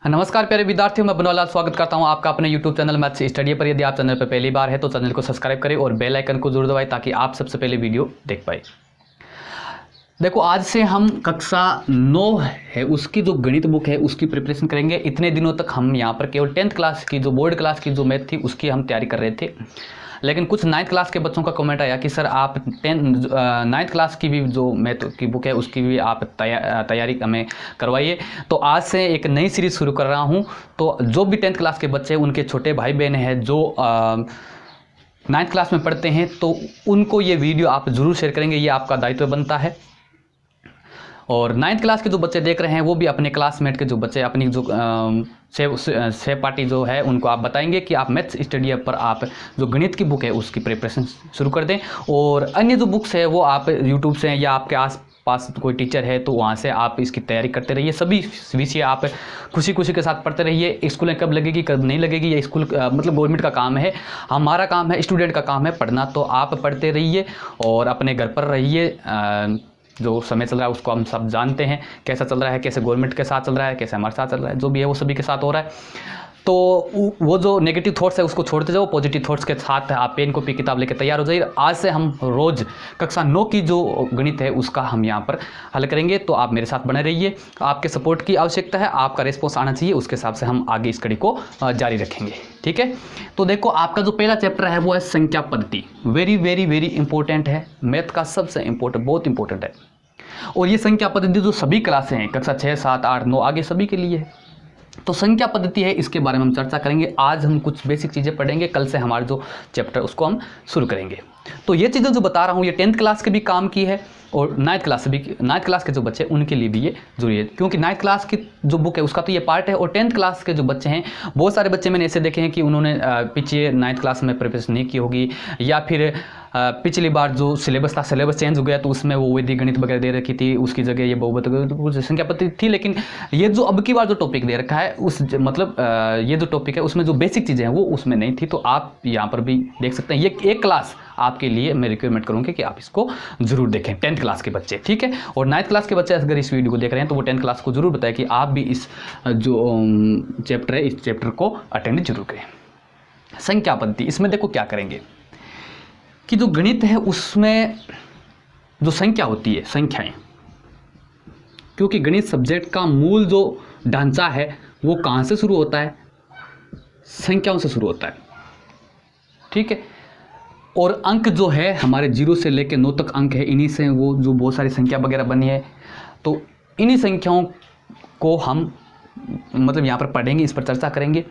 नमस्कार प्यारे विद्यार्थियों, मैं बनवालाल स्वागत करता हूं आपका अपने YouTube चैनल मैथ्स स्टडी पर। यदि आप चैनल पर पहली बार है तो चैनल को सब्सक्राइब करें और बेल आइकन को जरूर दबाएं ताकि आप सबसे पहले वीडियो देख पाए। देखो, आज से हम कक्षा 9 है उसकी जो गणित बुक है उसकी प्रिपरेशन करेंगे। इतने दिनों तक हम यहाँ पर केवल 10th क्लास की जो बोर्ड क्लास की जो मैथ थी उसकी हम तैयारी कर रहे थे, लेकिन कुछ 9th क्लास के बच्चों का कमेंट आया कि सर आप 9th क्लास की भी जो मैथ की बुक है उसकी भी आप तैयारी हमें करवाइए। तो आज से एक नई सीरीज़ शुरू कर रहा हूं। तो जो भी 10th क्लास के बच्चे, उनके छोटे भाई बहन हैं जो 9th क्लास में पढ़ते हैं, तो उनको ये वीडियो आप ज़रूर शेयर करेंगे, ये आपका दायित्व बनता है। और 9th क्लास के जो बच्चे देख रहे हैं वो भी अपने क्लासमेट के जो बच्चे, अपनी जो सेव पार्टी जो है उनको आप बताएंगे कि आप मैथ्स स्टडी ऐप पर आप जो गणित की बुक है उसकी प्रिपरेशन शुरू कर दें। और अन्य जो बुक्स है वो आप यूट्यूब से या आपके आस पास कोई टीचर है तो वहाँ से आप इसकी तैयारी करते रहिए। सभी विषय आप खुशी खुशी के साथ पढ़ते रहिए। स्कूलें कब लगेगी कब नहीं लगेगी ये स्कूल मतलब गवर्नमेंट का काम है, हमारा काम है, स्टूडेंट का काम है पढ़ना। तो आप पढ़ते रहिए और अपने घर पर रहिए। जो समय चल रहा है उसको हम सब जानते हैं, कैसा चल रहा है, कैसे गवर्नमेंट के साथ चल रहा है, कैसे हमारे साथ चल रहा है, जो भी है वो सभी के साथ हो रहा है। तो वो जो नेगेटिव थॉट्स है उसको छोड़ते जाओ, पॉजिटिव थॉट्स के साथ आप पेन कॉपी किताब लेकर तैयार हो जाइए। आज से हम रोज़ कक्षा 9 की जो गणित है उसका हम यहाँ पर हल करेंगे। तो आप मेरे साथ बने रहिए, आपके सपोर्ट की आवश्यकता है, आपका रिस्पॉन्स आना चाहिए, उसके हिसाब से हम आगे इस कड़ी को जारी रखेंगे। ठीक है, तो देखो आपका जो पहला चैप्टर है वो है संख्या पद्धति। वेरी वेरी वेरी इंपॉर्टेंट है, मैथ का सबसे इंपॉर्टेंट, बहुत इंपॉर्टेंट है। और ये संख्या पद्धति जो सभी क्लासें हैं, कक्षा 6, 7, 8, 9 आगे सभी के लिए है। तो संख्या पद्धति है, इसके बारे में हम चर्चा करेंगे। आज हम कुछ बेसिक चीज़ें पढ़ेंगे, कल से हमारा जो चैप्टर उसको हम शुरू करेंगे। तो ये चीज़ें जो बता रहा हूँ ये 10th क्लास के भी काम की है और 9th क्लास के जो बच्चे उनके लिए भी ये जरूरी है, क्योंकि 9th क्लास की जो बुक है उसका तो ये पार्ट है। और 10th क्लास के जो बच्चे हैं, बहुत सारे बच्चे मैंने ऐसे देखे हैं कि उन्होंने पीछे 9th क्लास में प्रिपरेशन नहीं की होगी, या फिर पिछली बार जो सिलेबस था सिलेबस चेंज हो गया तो उसमें वो वैदिक गणित वगैरह दे रखी थी, उसकी जगह ये बहुपद संख्या पद्धति थी। लेकिन ये जो अब की बार जो टॉपिक दे रखा है उस मतलब ये जो टॉपिक है उसमें जो बेसिक चीज़ें हैं वो उसमें नहीं थी। तो आप यहाँ पर भी देख सकते हैं, ये एक क्लास आपके लिए मैं रिकमेंड करूँगी कि आप इसको जरूर देखें, 10th क्लास के बच्चे। ठीक है, और 9th क्लास के बच्चे अगर इस वीडियो को देख रहे हैं तो वो 10th क्लास को जरूर बताएं कि आप भी इस जो चैप्टर है इस चैप्टर को अटेंड जरूर करें। संख्या पद्धति, इसमें देखो क्या करेंगे कि जो गणित है उसमें जो संख्या होती है, संख्याएं, क्योंकि गणित सब्जेक्ट का मूल जो ढांचा है वो कहाँ से शुरू होता है, संख्याओं से शुरू होता है। ठीक है, और अंक जो है हमारे 0 से लेकर 9 तक अंक है, इन्हीं से वो जो बहुत सारी संख्या वगैरह बनी है। तो इन्हीं संख्याओं को हम मतलब यहाँ पर पढ़ेंगे, इस पर चर्चा करेंगे।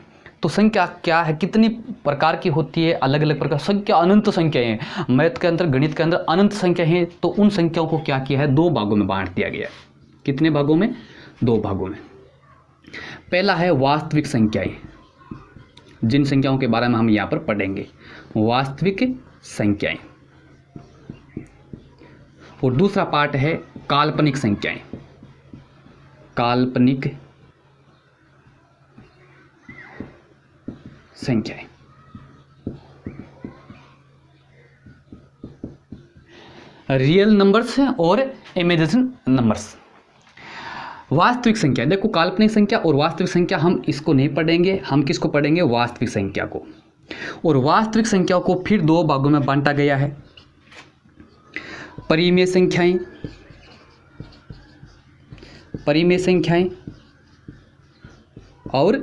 तो संख्या क्या है, कितनी प्रकार की होती है, अलग अलग प्रकार संख्या, अनंत संख्याएं हैं मैथ के अंदर, गणित के अंदर अनंत संख्या हैं। तो उन संख्याओं को क्या किया है, 2 भागों में बांट दिया गया है। कितने भागों में, 2 भागों में। पहला है वास्तविक संख्याएं, जिन संख्याओं के बारे में हम यहाँ पर पढ़ेंगे, वास्तविक संख्याएं। और दूसरा पार्ट है काल्पनिक संख्याएं, काल्पनिक संख्याएं। रियल नंबर्स और इमेजिन नंबर्स। वास्तविक संख्या, देखो काल्पनिक संख्या और वास्तविक संख्या हम इसको नहीं पढ़ेंगे, हम किसको पढ़ेंगे, वास्तविक संख्या को। और वास्तविक संख्याओं को फिर 2 भागों में बांटा गया है, परिमेय संख्याएं, परिमेय संख्याएं और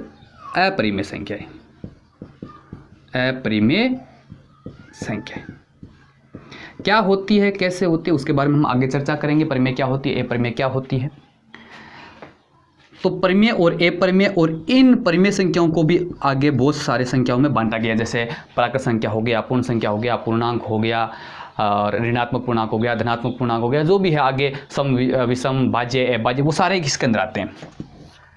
अपरिमेय संख्याएं, अपरिमेय संख्या क्या होती है, कैसे होती है, उसके बारे में हम आगे चर्चा करेंगे। परिमेय क्या होती है, अपरिमेय क्या होती है। तो परिमेय और अपरिमेय और इन परिमेय संख्याओं को भी आगे बहुत सारे संख्याओं में बांटा गया, जैसे प्राकृत संख्या हो गया, पूर्ण संख्या हो गया, पूर्णांक हो गया, और ऋणात्मक पूर्णांक हो गया, धनात्मक पूर्णांक हो गया, जो भी है आगे सम, विषम, भाज्य, अभाज्य, वो सारे इसके अंदर आते हैं।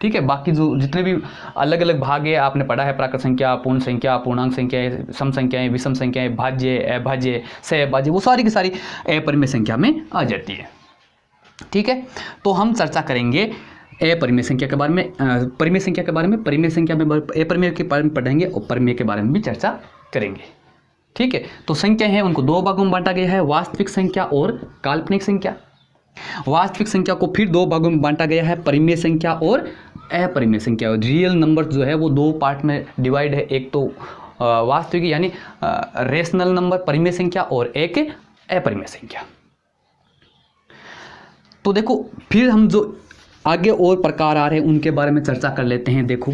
ठीक है, बाकी जो जितने भी अलग अलग भाग है आपने पढ़ा है, प्राकृत संख्या, पूर्ण संख्या, पूर्णांक संख्याएं, सम संख्याएं, विषम संख्याएं, भाज्य, अभाज्य, सहभाज्य, वो सारी की सारी अपरिमेय संख्या में आ जाती है। ठीक है, तो हम चर्चा करेंगे अपरिमेय संख्या के बारे में, परिमेय संख्या के बारे में, परिमेय संख्या में अपरिमेय के बारे में पढ़ेंगे और परिमेय के बारे में भी चर्चा करेंगे। ठीक है, तो संख्या है उनको 2 भागों में बांटा गया है, वास्तविक संख्या और काल्पनिक संख्या। वास्तविक संख्या को फिर 2 भागों में बांटा गया है, परिमेय संख्या और अपरिमेय संख्या। रियल नंबर जो है वो दो पार्ट में डिवाइड है, एक तो वास्तविक यानी रेशनल नंबर परिमेय संख्या और एक अपरिमेय संख्या। तो देखो फिर हम जो आगे और प्रकार आ रहे हैं उनके बारे में चर्चा कर लेते हैं। देखो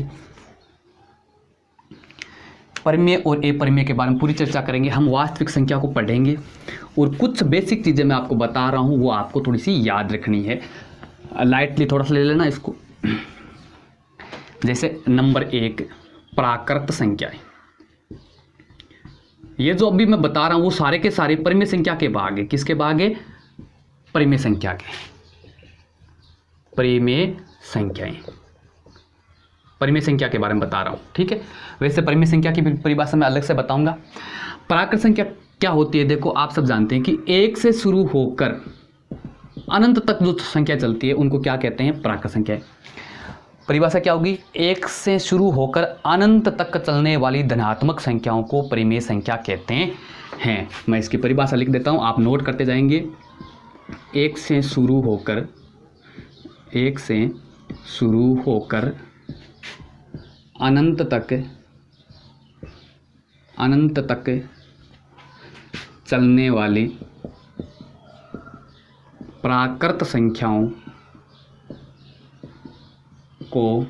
परिमेय और अपरिमेय के बारे में पूरी चर्चा करेंगे, हम वास्तविक संख्या को पढ़ेंगे और कुछ बेसिक चीज़ें मैं आपको बता रहा हूँ वो आपको थोड़ी सी याद रखनी है, लाइटली थोड़ा सा ले लेना इसको। जैसे नंबर 1 प्राकृत संख्याएं, ये जो अभी मैं बता रहा हूँ वो सारे के सारे परिमेय संख्या के भाग है। किसके भाग है? परिमेय संख्या के। परिमेय संख्याएं, परिमेय संख्या के बारे में बता रहा हूँ, ठीक है। वैसे परिमेय संख्या की परिभाषा मैं अलग से बताऊंगा। प्राकृत संख्या क्या होती है? देखो आप सब जानते हैं कि 1 से शुरू होकर अनंत तक जो संख्या चलती है उनको क्या कहते हैं? प्राकृत संख्या। परिभाषा क्या होगी? 1 से शुरू होकर अनंत तक चलने वाली धनात्मक संख्याओं को परिमेय संख्या कहते हैं। मैं इसकी परिभाषा लिख देता हूँ, आप नोट करते जाएंगे। 1 से शुरू होकर अनंत तक चलने वाली प्राकृत संख्याओं को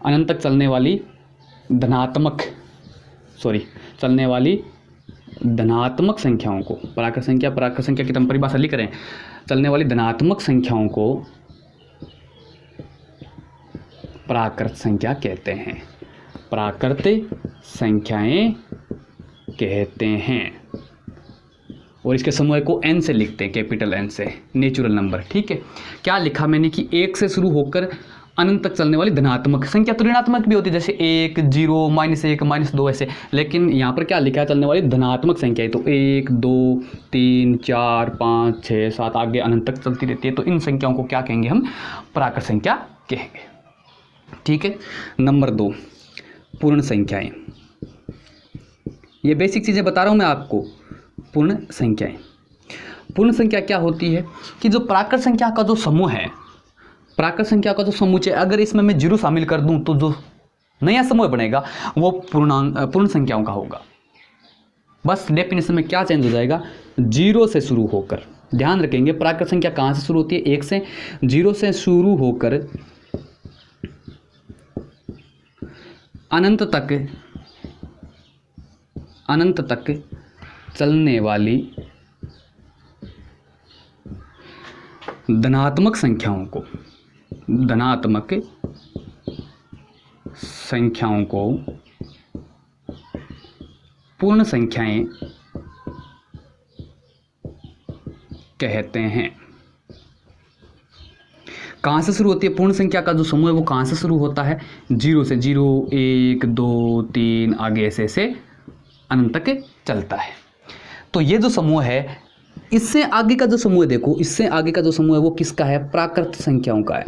अनंत तक चलने वाली धनात्मक संख्याओं को, प्राकृत संख्या की हम परिभाषा लिख रहे हैं, चलने वाली धनात्मक संख्याओं को प्राकृत संख्या कहते हैं। प्राकृत संख्याएं कहते हैं और इसके समूह को n से लिखते हैं, कैपिटल N से, नेचुरल नंबर, ठीक है। क्या लिखा मैंने कि 1 से शुरू होकर अनंत तक चलने वाली धनात्मक संख्या, तो ऋणात्मक भी होती है जैसे 1, 0, -1, -2 ऐसे, लेकिन यहाँ पर क्या लिखा है? चलने वाली धनात्मक संख्या है, तो 1, 2, 3, 4, 5, 6, 7 आगे अनंत तक चलती रहती है, तो इन संख्याओं को क्या कहेंगे? हम प्राकृत संख्या कहेंगे, ठीक है। नंबर 2 पूर्ण संख्याएं। ये बेसिक चीज़ें बता रहा हूँ मैं आपको। पूर्ण संख्याएं, पूर्ण संख्या क्या होती है कि जो प्राकृत संख्या का जो समूह है, प्राकृत संख्या का जो समुच्चय, अगर इसमें मैं 0 शामिल कर दूं तो जो नया समूह बनेगा वो पूर्ण संख्याओं का होगा। बस डेफिनेशन में क्या चेंज हो जाएगा? 0 से शुरू होकर, ध्यान रखेंगे प्राकृत संख्या कहाँ से शुरू होती है? 1 से। 0 से शुरू होकर अनंत तक चलने वाली धनात्मक संख्याओं को पूर्ण संख्याएं कहते हैं। कहाँ से शुरू होती है? पूर्ण संख्या का जो समूह है वो कहाँ से शुरू होता है? 0 से। 0, 1, 2, 3 आगे ऐसे ऐसे अनंत तक चलता है। तो ये जो समूह है, इससे आगे का जो समूह है, देखो इससे आगे का जो समूह है वो किसका है? प्राकृत संख्याओं का है।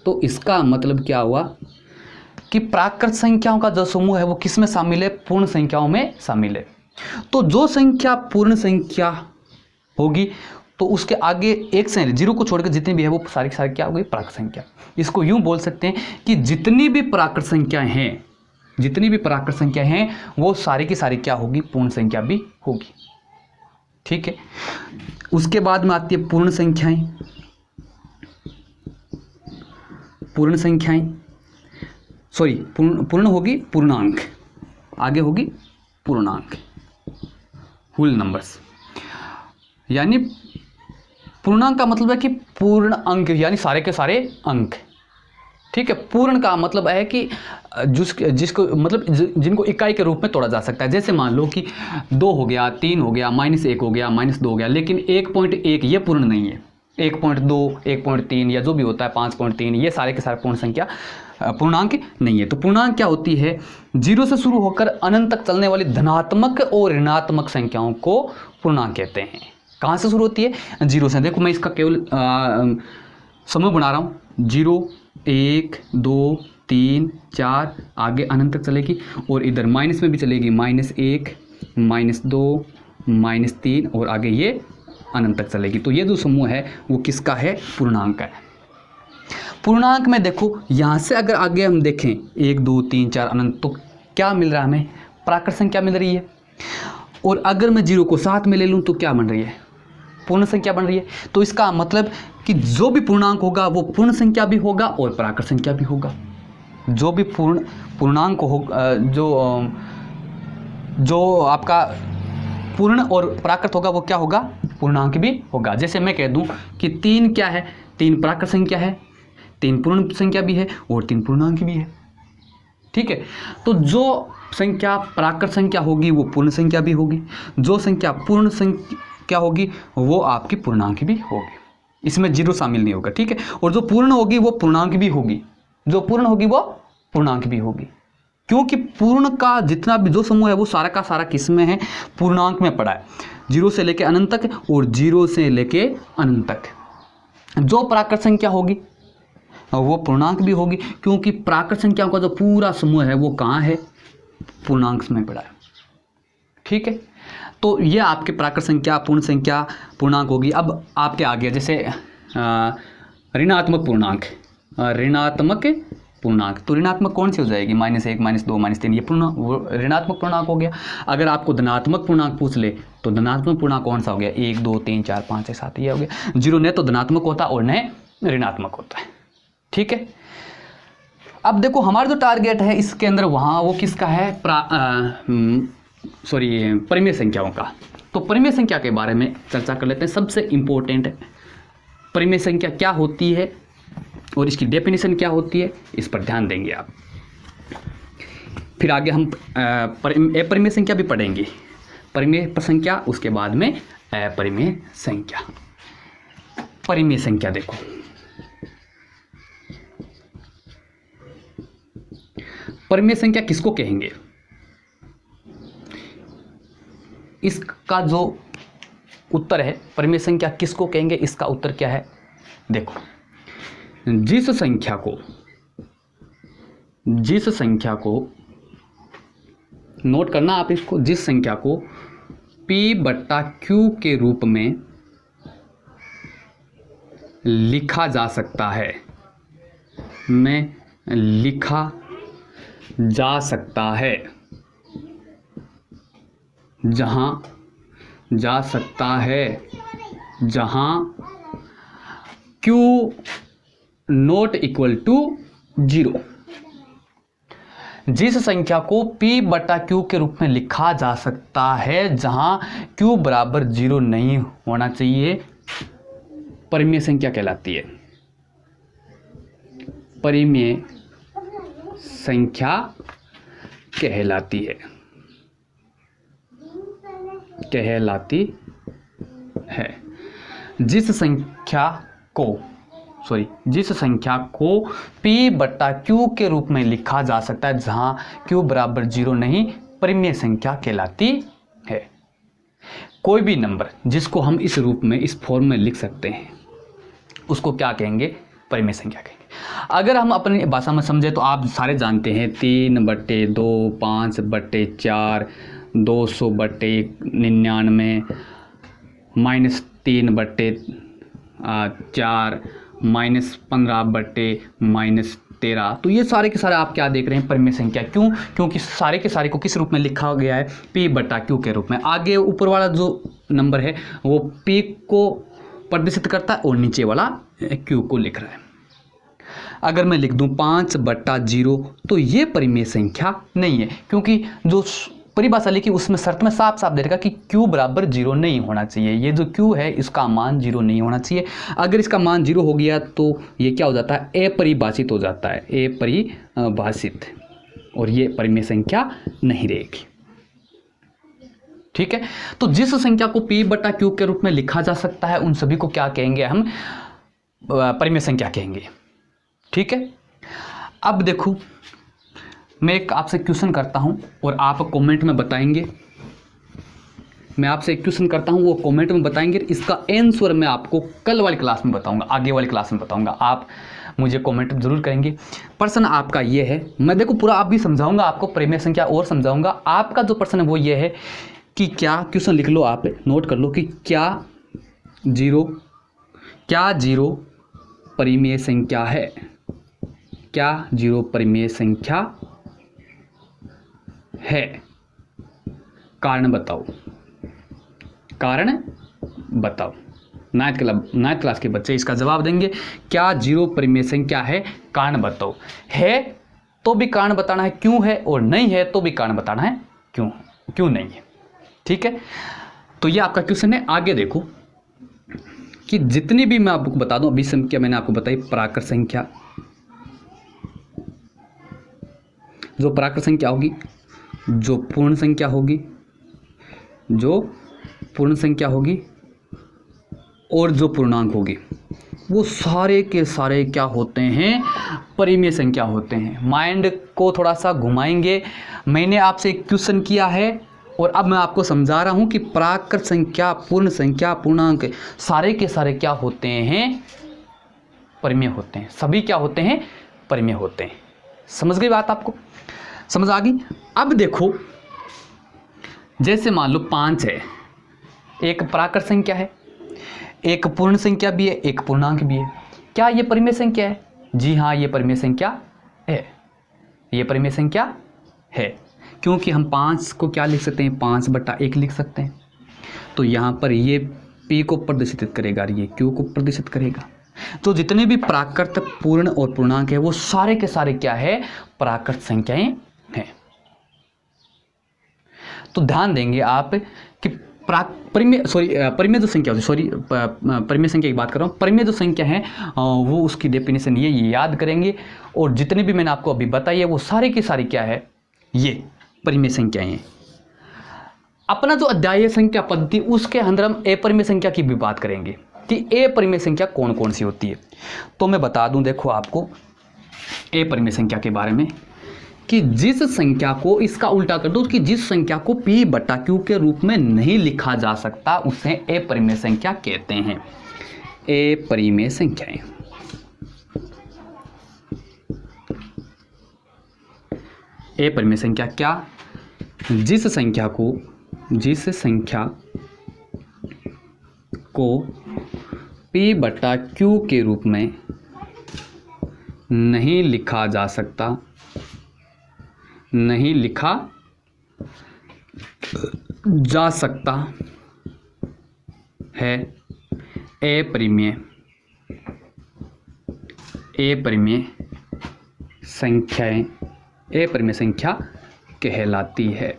तो इसका मतलब क्या हुआ कि प्राकृत संख्याओं का जो समूह है वो किस में शामिल है? पूर्ण संख्याओं में शामिल है। तो जो संख्या पूर्ण संख्या होगी तो उसके आगे 1 से 0 को छोड़कर जितनी भी है वो सारी सारी क्या हो गई? प्राकृत संख्या। इसको यूं बोल सकते हैं कि जितनी भी प्राकृत संख्या हैं वो सारी की सारी क्या होगी? पूर्ण संख्या भी होगी, ठीक है। उसके बाद में आती है पूर्ण होगी पूर्णांक, आगे होगी पूर्णांक, होल नंबर्स। यानी पूर्णांक का मतलब है कि पूर्ण अंक यानी सारे के सारे अंक, ठीक है। पूर्ण का मतलब है कि जिसको मतलब जिनको इकाई के रूप में तोड़ा जा सकता है। जैसे मान लो कि 2 हो गया, 3 हो गया, -1 हो गया, -2 हो गया, लेकिन 1.1 ये पूर्ण नहीं है। 1.2, 1.3 या जो भी होता है 5.3 ये सारे के सारे पूर्ण संख्या पूर्णांक नहीं है। तो पूर्णांक क्या होती है? 0 से शुरू होकर अनंत तक चलने वाली धनात्मक और ऋणात्मक संख्याओं को पूर्णांक कहते हैं। कहाँ से शुरू होती है? 0 से। देखो मैं इसका केवल समूह बना रहा हूँ। 0, 1, 2, 3, 4 आगे अनंत तक चलेगी और इधर माइनस में भी चलेगी, -1, -2, -3 और आगे ये अनंत तक चलेगी। तो ये जो समूह है वो किसका है? पूर्णांक का है। पूर्णांक में देखो यहाँ से अगर आगे हम देखें 1 2 3 4 अनंत, तो क्या मिल रहा है हमें? प्राकृत संख्या मिल रही है। और अगर मैं 0 को साथ में ले लूँ तो क्या बन रही है? पूर्ण संख्या बन रही है। तो इसका मतलब कि जो भी पूर्णांक होगा वो पूर्ण संख्या भी होगा और प्राकृत संख्या भी होगा। जो भी पूर्णांक हो जो आपका पूर्ण और प्राकृत होगा वो क्या होगा? पूर्णांक भी होगा। जैसे मैं कह दूं कि 3 क्या है? 3 प्राकृत संख्या है, 3 पूर्ण संख्या भी है और 3 पूर्णांक भी है। ठीक है, तो जो संख्या प्राकृत संख्या होगी वो पूर्ण संख्या भी होगी, जो संख्या पूर्ण संख्या होगी वो आपकी पूर्णांक भी होगी। इसमें 0 शामिल नहीं होगा। ठीक है, और जो पूर्ण होगी वो पूर्णांक भी होगी, जो पूर्ण होगी वो पूर्णांक भी होगी, क्योंकि पूर्ण का जितना भी जो समूह है वो सारा का सारा किस में है? पूर्णांक में पड़ा है। 0 से लेके अनंत तक और 0 से लेके अनंत तक। जो प्राकृत संख्या होगी वो पूर्णांक भी होगी, क्योंकि प्राकृत संख्याओं का जो पूरा समूह है वो कहाँ है? पूर्णांक में पड़ा है। ठीक है, तो ये आपके प्राकृत संख्या, पूर्ण संख्या, पूर्णांक होगी। अब आपके आ गया जैसे ऋणात्मक पूर्णांक, ऋणात्मक पूर्णांक। तो ऋणात्मक कौन सी हो जाएगी? -1 -2 -3, ये ऋणात्मक पूर्णांक हो गया। अगर आपको धनात्मक पूर्णांक पूछ ले तो धनात्मक पूर्णांक कौन सा हो गया? 1 2 3 4 5 6 7, ये हो गया। 0 न तो धनात्मक होता और न ऋणात्मक होता है। ठीक है, अब देखो हमारा जो टारगेट है इसके अंदर वहाँ वो किसका है? परिमेय संख्याओं का। तो परिमेय संख्या के बारे में चर्चा कर लेते हैं। सबसे इम्पोर्टेंट है परिमेय संख्या क्या होती है और इसकी डेफिनेशन क्या होती है, इस पर ध्यान देंगे आप। फिर आगे हम अपरिमेय संख्या भी पढ़ेंगे। परिमेय संख्या, उसके बाद में अपरिमेय संख्या। परिमेय संख्या देखो, परिमेय संख्या किसको कहेंगे? इसका जो उत्तर है परिमेय संख्या किसको कहेंगे, इसका उत्तर क्या है? देखो, जिस संख्या को नोट करना आप इसको, जिस संख्या को P/Q के रूप में लिखा जा सकता है, जहां Q नॉट इक्वल टू 0। जिस संख्या को P/Q के रूप में लिखा जा सकता है जहां Q बराबर 0 नहीं होना चाहिए, परिमेय संख्या कहलाती है। परिमेय संख्या कहलाती है। जिस संख्या को P/Q के रूप में लिखा जा सकता है जहां Q बराबर 0 नहीं, परिमेय संख्या कहलाती है। कोई भी नंबर जिसको हम इस रूप में, इस फॉर्म में लिख सकते हैं, उसको क्या कहेंगे? परिमेय संख्या कहेंगे। अगर हम अपनी भाषा में समझे तो आप सारे जानते हैं 3/2, 5/4, 200/99, -3/4, -15/-13। तो ये सारे के सारे आप क्या देख रहे हैं? परिमेय संख्या। क्यों? क्योंकि सारे के सारे को किस रूप में लिखा गया है? P/Q के रूप में। आगे ऊपर वाला जो नंबर है वो P को प्रदर्शित करता है और नीचे वाला Q को लिख रहा है। अगर मैं लिख दूं 5/0 तो ये परिमेय संख्या नहीं है, क्योंकि जो परिभाषा लिखी उसमें शर्त में साफ साफ दे रखा कि Q बराबर 0 नहीं होना चाहिए। ये जो Q है इसका मान 0 नहीं होना चाहिए। अगर इसका मान 0 हो गया तो ये क्या हो जाता है? अपरिभाषित हो जाता है, अपरिभाषित, और ये परिमेय संख्या नहीं रहेगी। ठीक है, तो जिस संख्या को P/Q के रूप में लिखा जा सकता है उन सभी को क्या कहेंगे? हम परिमेय संख्या कहेंगे। ठीक है, अब देखो मैं एक आपसे क्वेश्चन करता हूं और आप कमेंट में बताएंगे। मैं आपसे एक क्वेश्चन करता हूं, वो कमेंट में बताएंगे। इसका आंसर मैं आपको कल वाली क्लास में बताऊंगा, आगे वाली क्लास में बताऊंगा। आप मुझे कमेंट जरूर करेंगे। प्रश्न आपका ये है, मैं देखो पूरा आप भी समझाऊंगा आपको, परिमेय संख्या और समझाऊंगा। आपका जो प्रश्न है वो ये है कि क्या, क्वेश्चन लिख लो, आप नोट कर लो कि क्या जीरो परिमेय संख्या है? क्या 0 परिमेय संख्या है? कारण बताओ, कारण बताओ। 9th क्लास के बच्चे इसका जवाब देंगे। क्या 0 परिमेय संख्या है? कारण बताओ। है तो भी कारण बताना है क्यों है, और नहीं है तो भी कारण बताना है क्यों नहीं है। ठीक है, तो ये आपका क्वेश्चन है। आगे देखो कि जितनी भी मैं आपको बता दूं, अभी संख्या मैंने आपको बताई प्राकृत संख्या, जो प्राकृत संख्या होगी, जो पूर्ण संख्या होगी, जो पूर्ण संख्या होगी और जो पूर्णांक होगी, वो सारे के सारे क्या होते हैं? परिमेय संख्या होते हैं। माइंड को थोड़ा सा घुमाएंगे। मैंने आपसे एक क्वेश्चन किया है और अब मैं आपको समझा रहा हूं कि प्राकृत संख्या, पूर्ण संख्या, पूर्णांक सारे के सारे क्या होते हैं? परिमेय होते हैं। सभी क्या होते हैं? परिमेय होते हैं। समझ गई बात? आपको समझ आ गई? अब देखो, जैसे मान लो 5 है, एक प्राकृत संख्या है, एक पूर्ण संख्या भी है, एक पूर्णांक भी है। क्या ये परिमेय संख्या है? जी हाँ, ये परिमेय संख्या है। ये परिमेय संख्या है क्योंकि हम 5 को क्या लिख सकते हैं? 5/1 लिख सकते हैं। तो यहाँ पर ये P को प्रदर्शित करेगा, ये Q को प्रदर्शित करेगा। तो जितने भी प्राकृत, पूर्ण और पूर्णांक है वो सारे के सारे क्या है? प्राकृत संख्याएं हैं। तो ध्यान देंगे आप कि परिमेय जो संख्या होती है, परिमेय संख्या की बात कर रहा हूँ। परिमेय जो संख्या है वो उसकी डेफिनेशन ये याद करेंगे, और जितने भी मैंने आपको अभी बताई है वो सारे की सारी क्या है? ये परिमेय संख्याएं हैं। अपना जो अध्याय है संख्या पद्धति, उसके अंदर हम अपरिमेय संख्या की भी बात करेंगे कि अपरिमेय संख्या कौन कौन सी होती है। तो मैं बता दूं, देखो आपको अपरिमेय संख्या के बारे में, कि जिस संख्या को, इसका उल्टा कर दो, कि जिस संख्या को P/Q के रूप में नहीं लिखा जा सकता उसे अपरिमेय संख्या कहते हैं। अपरिमेय संख्याएं। अपरिमेय संख्या क्या? जिस संख्या को P/Q के रूप में नहीं लिखा जा सकता, नहीं लिखा जा सकता है, अपरिमेय संख्याएं अपरिमेय संख्या कहलाती है।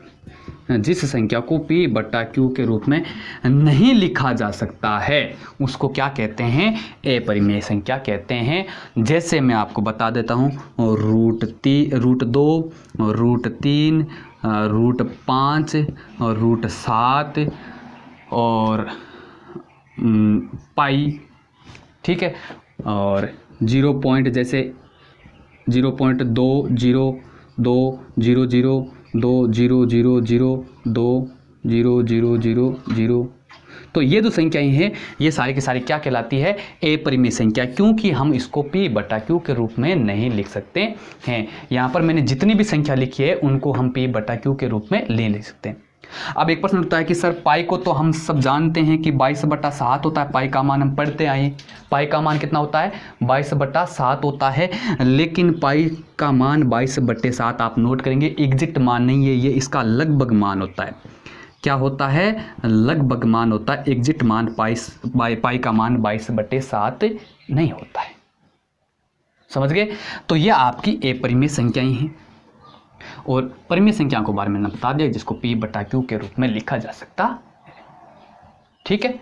जिस संख्या को P/Q के रूप में नहीं लिखा जा सकता है उसको क्या कहते हैं? अपरिमेय संख्या कहते हैं। जैसे मैं आपको बता देता हूँ, √2, √3, √5 और √7 और पाई। ठीक है, और 0 पॉइंट, जैसे 0.2, 0, 2, 0, 0, 2, 0, 0, 0, 2, 0, 0, 0, 0। तो ये जो संख्याएं हैं ये सारी की सारी क्या कहलाती है? अपरिमेय संख्या, क्योंकि हम इसको P/Q के रूप में नहीं लिख सकते हैं। यहाँ पर मैंने जितनी भी संख्या लिखी है उनको हम P/Q के रूप में ले सकते हैं। अब एक प्रश्न उठता है कि सर पाई को तो हम सब जानते हैं कि 22/7 होता है। पाई का मान हम पढ़ते आए, पाई का मान कितना होता है? 22/7 होता है। लेकिन पाई का मान 22/7 आप नोट करेंगे, एग्जैक्ट मान नहीं है ये, इसका लगभग मान होता है। क्या होता है? लगभग मान होता है। एग्जैक्ट मान पाई का मान 22/7 नहीं होता है। समझ गए? तो ये आपकी अपरिमेय संख्याएं हैं। और परिमेय संख्या को बारे में बता दिया जिसको P/Q के रूप में लिखा जा सकता है। ठीक है,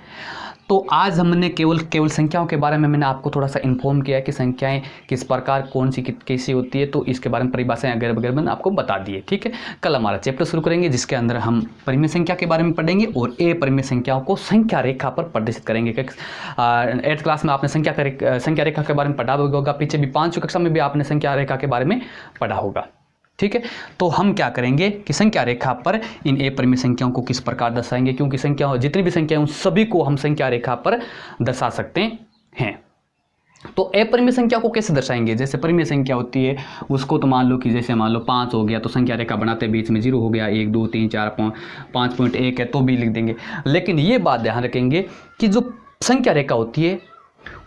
तो आज हमने केवल संख्याओं के बारे में मैंने आपको थोड़ा सा इन्फॉर्म किया कि संख्याएं किस प्रकार, कौन सी कैसी होती है, तो इसके बारे में परिभाषाएं वगैरह वगैरह मैंने आपको बता दिए। ठीक है, कल हमारा चैप्टर शुरू करेंगे जिसके अंदर हम परिमेय संख्या के बारे में पढ़ेंगे और अपरिमेय संख्याओं को संख्या रेखा पर प्रदर्शित करेंगे। 8th क्लास में आपने संख्या रेखा के बारे में पढ़ा होगा, पीछे भी 5वीं कक्षा में भी आपने संख्या रेखा के बारे में पढ़ा होगा। ठीक है, तो हम क्या करेंगे कि संख्या रेखा पर इन अपरिमेय संख्याओं को किस प्रकार दर्शाएंगे, क्योंकि संख्या जितनी भी संख्या उन सभी को हम संख्या रेखा पर दर्शा सकते हैं। तो अपरिमेय संख्या को कैसे दर्शाएंगे? जैसे परिमेय संख्या होती है उसको तो मान लो कि जैसे मान लो 5 हो गया तो संख्या रेखा बनाते बीच में 0 हो गया, 1, 2, 3, 4, 5.1 है तो भी लिख देंगे। लेकिन ये बात ध्यान रखेंगे कि जो संख्या रेखा होती है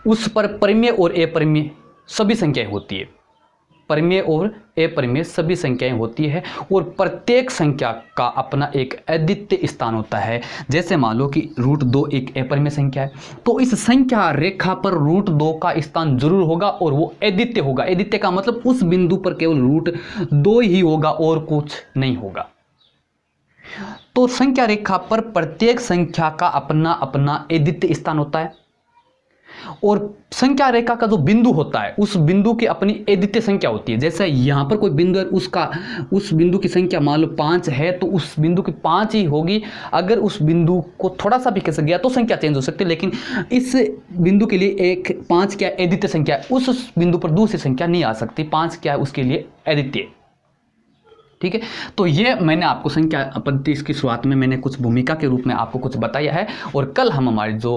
उस पर परिमेय और अपरिमेय सभी संख्याएं होती है। परिमेय और अपरिमेय सभी संख्याएं होती है और प्रत्येक संख्या का अपना एक अद्वितीय स्थान होता है। जैसे मान लो कि √2 एक अपरिमेय संख्या है, तो इस संख्या रेखा पर √2 का स्थान जरूर होगा और वो अद्वितीय होगा। अद्वितीय का मतलब उस बिंदु पर केवल √2 ही होगा और कुछ नहीं होगा। तो संख्या रेखा पर प्रत्येक संख्या का अपना अपना अद्वितीय स्थान होता है और संख्या रेखा का जो बिंदु होता है उस बिंदु की अपनी अद्वितीय संख्या होती है। जैसे यहां पर कोई बिंदु है, उस बिंदु की संख्या मान लो 5 है, तो उस बिंदु की 5 ही होगी। अगर उस बिंदु को थोड़ा सा भी खिसक गया तो संख्या चेंज हो सकती है, लेकिन इस बिंदु के लिए एक 5 क्या अद्वितीय संख्या है, उस बिंदु पर दूसरी संख्या नहीं आ सकती। 5 क्या है उसके लिए अद्वितीय। ठीक है, तो ये मैंने आपको संख्या पद्धति इसकी शुरुआत में मैंने कुछ भूमिका के रूप में आपको कुछ बताया है और कल हम हमारी जो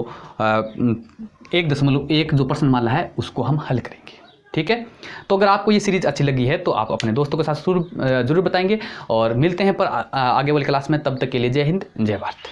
1.1 जो प्रश्नमाला है उसको हम हल करेंगे। ठीक है, तो अगर आपको ये सीरीज अच्छी लगी है तो आप अपने दोस्तों के साथ जरूर बताएंगे और मिलते हैं पर आगे वाली क्लास में। तब तक के लिए जय हिंद, जय भारत।